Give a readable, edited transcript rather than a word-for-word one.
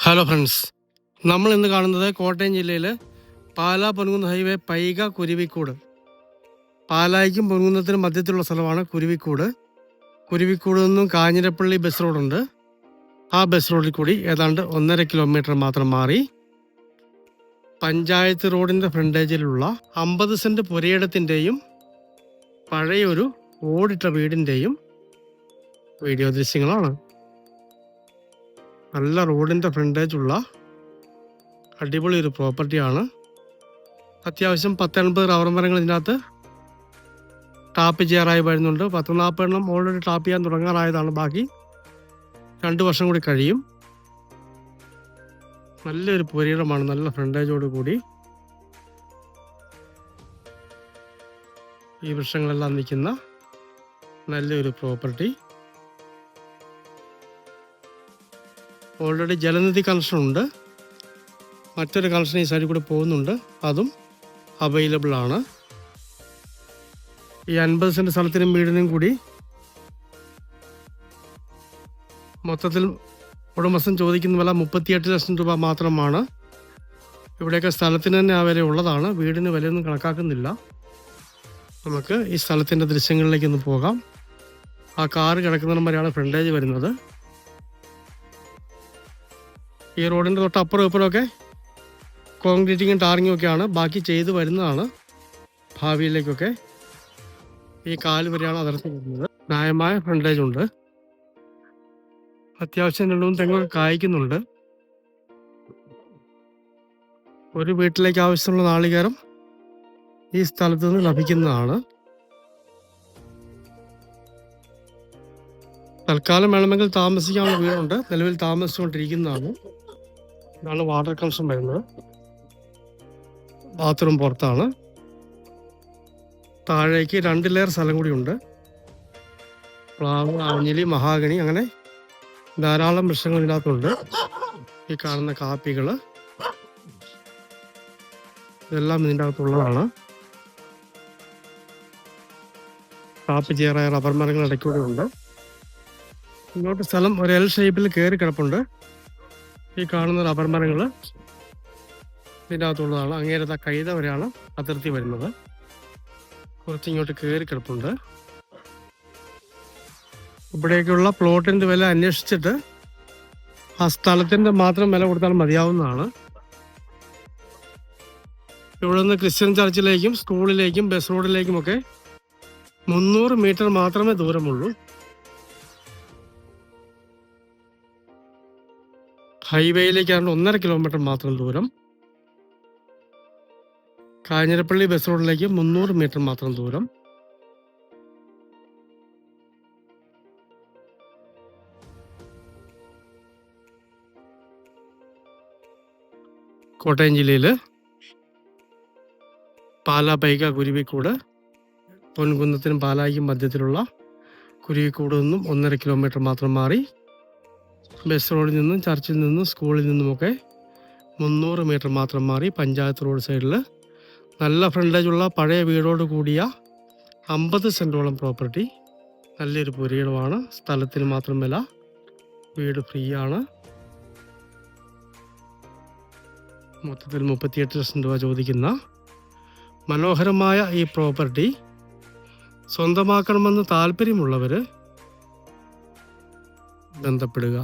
Hello friends, നമ്മൾ ഇന്ന് കാണുന്നത് കോട്ടയം ജില്ലയിൽ പാലാ പൊൻകുന്നം ഹൈവേ പൈക കുരുവിക്കൂട്. പാലായ്ക്കും പൊൻകുന്നത്തിനും മധ്യത്തിലുള്ള സ്ഥലമാണ് കുരുവിക്കൂട്. കുരുവിക്കൂട് നിന്നും കാഞ്ഞിരപ്പള്ളി ബസ് റോഡുണ്ട്. ആ ബസ് റോഡിൽ കൂടി ഏതാണ്ട് 1.5 കിലോമീറ്റർ മാത്രം മാറി പഞ്ചായത്ത് റോഡിൻ്റെ ഫ്രണ്ടേജിലുള്ള 50 സെൻറ്റ് പുരയിടത്തിൻ്റെയും പഴയൊരു ഓടിട്ട വീടിൻ്റെയും വീഡിയോ ദൃശ്യങ്ങളാണ്. നല്ല റോഡിൻ്റെ ഫ്രണ്ടേജുള്ള അടിപൊളി ഒരു പ്രോപ്പർട്ടിയാണ്. അത്യാവശ്യം 10-80 റബ്ബർ മരങ്ങൾ ഇതിനകത്ത് ടാപ്പ് ചെയ്യാറായി വരുന്നുണ്ട്. 10-40 എണ്ണം ഓൾറെഡി ടാപ്പ് ചെയ്യാൻ തുടങ്ങാറായതാണ്. ബാക്കി 2 വർഷം കൂടി കഴിയും. നല്ലൊരു പുരയിടമാണ്, നല്ല ഫ്രണ്ടേജോട് കൂടി ഈ വൃക്ഷങ്ങളെല്ലാം നിൽക്കുന്ന നല്ലൊരു പ്രോപ്പർട്ടി. ഓൾറെഡി ജലനിധി കണക്ഷൻ ഉണ്ട്. മറ്റൊരു കണക്ഷൻ ഈ സൈഡിൽ കൂടെ പോകുന്നുണ്ട്, അതും അവൈലബിൾ ആണ്. ഈ 50 സെൻറ്റ് സ്ഥലത്തിനും വീടിനും കൂടി മൊത്തത്തിൽ ഉടമസ്ഥൻ ചോദിക്കുന്ന വില 38 ലക്ഷം രൂപ മാത്രമാണ്. ഇവിടെയൊക്കെ സ്ഥലത്തിന് തന്നെ ആ വില ഉള്ളതാണ്, വീടിന് വിലയൊന്നും കണക്കാക്കുന്നില്ല. നമുക്ക് ഈ സ്ഥലത്തിൻ്റെ ദൃശ്യങ്ങളിലേക്കൊന്ന് പോകാം. ആ കാറ് കിടക്കുന്നതിനും വരെയാണ് ഫ്രണ്ടേജ് വരുന്നത്. ഈ റോഡിൻ്റെ തൊട്ടപ്പുറം ഇപ്പുറമൊക്കെ കോൺക്രീറ്റിങ്ങും ടാറിങ്ങും ഒക്കെയാണ്, ബാക്കി ചെയ്ത് വരുന്നതാണ് ഭാവിയിലേക്കൊക്കെ. ഈ കാല് വരെയാണ് അതിർത്തി വരുന്നത്. ന്യായമായ ഫ്രണ്ടേജ് ഉണ്ട്. അത്യാവശ്യം 2-3 തെങ്ങൊക്കെ കായ്ക്കുന്നുണ്ട്. ഒരു വീട്ടിലേക്ക് ആവശ്യമുള്ള നാളികേരം ഈ സ്ഥലത്ത് നിന്ന് ലഭിക്കുന്നതാണ്. തൽക്കാലം വേണമെങ്കിൽ താമസിക്കാനുള്ള വീടുണ്ട്, നിലവിൽ താമസിച്ചുകൊണ്ടിരിക്കുന്നതാണ്. ഇതാണ് വാട്ടർ കണക്ഷൻ വരുന്നത്. ബാത്റൂം പുറത്താണ്. താഴേക്ക് 2 ലെയർ സ്ഥലം കൂടിയുണ്ട്. പ്ലാവ്, ആഞ്ഞിലി, മഹാഗണി, അങ്ങനെ ധാരാളം വൃക്ഷങ്ങൾ ഇതിനകത്തുണ്ട്. ഈ കാണുന്ന കാപ്പികൾ ഇതെല്ലാം ഇതിൻ്റെ അകത്തുള്ളതാണ്. കാപ്പി ചേറായ റബ്ബർ മരങ്ങൾ ഇടയ്ക്കൂടെ ഉണ്ട്. ഇങ്ങോട്ട് സ്ഥലം ഒരു എൽ ഷേപ്പിൽ കയറി കിടപ്പുണ്ട്. ഈ കാണുന്ന റബ്ബർ മരങ്ങൾ ഇതിൻ്റെ അകത്തുള്ളതാണ്. അങ്ങേരത്തെ കൈത വരെയാണ് അതിർത്തി വരുന്നത്. കുറച്ച് ഇങ്ങോട്ട് കയറി കിടപ്പുണ്ട്. ഇവിടേക്കുള്ള പ്ലോട്ടിൻ്റെ വില അന്വേഷിച്ചിട്ട് ആ സ്ഥലത്തിൻ്റെ മാത്രം വില കൊടുത്താൽ മതിയാവുന്നതാണ്. ഇവിടെ നിന്ന് ക്രിസ്ത്യൻ ചർച്ചിലേക്കും സ്കൂളിലേക്കും ബസ് റോഡിലേക്കുമൊക്കെ 300 മീറ്റർ മാത്രമേ ദൂരമുള്ളൂ. ഹൈവേയിലേക്കാണ് 1.5 കിലോമീറ്റർ മാത്രം ദൂരം. കാഞ്ഞിരപ്പള്ളി ബസ് റോഡിലേക്ക് 300 മീറ്റർ മാത്രം ദൂരം. കോട്ടയം ജില്ലയിൽ പാലാ പൈക കുരുവിക്കൂട്, പൊൻകുന്നത്തിനും പാലായ്ക്കും മധ്യത്തിലുള്ള കുരുവിക്കൂട് നിന്നും 1.5 കിലോമീറ്റർ മാത്രം മാറി ബസ് റോഡിൽ നിന്നും ചർച്ചിൽ നിന്നും സ്കൂളിൽ നിന്നുമൊക്കെ 300 മീറ്റർ മാത്രം മാറി പഞ്ചായത്ത് റോഡ് സൈഡിൽ നല്ല ഫ്രണ്ടേജുള്ള പഴയ വീടോട് കൂടിയ 50 സെൻറ്റോളം പ്രോപ്പർട്ടി. നല്ലൊരു പുരയിടമാണ്. സ്ഥലത്തിന് മാത്രം വില, വീട് ഫ്രീ ആണ്. മൊത്തത്തിൽ 38 ലക്ഷം രൂപ ചോദിക്കുന്ന മനോഹരമായ ഈ പ്രോപ്പർട്ടി സ്വന്തമാക്കണമെന്ന് താല്പര്യമുള്ളവർ ബന്ധപ്പെടുക.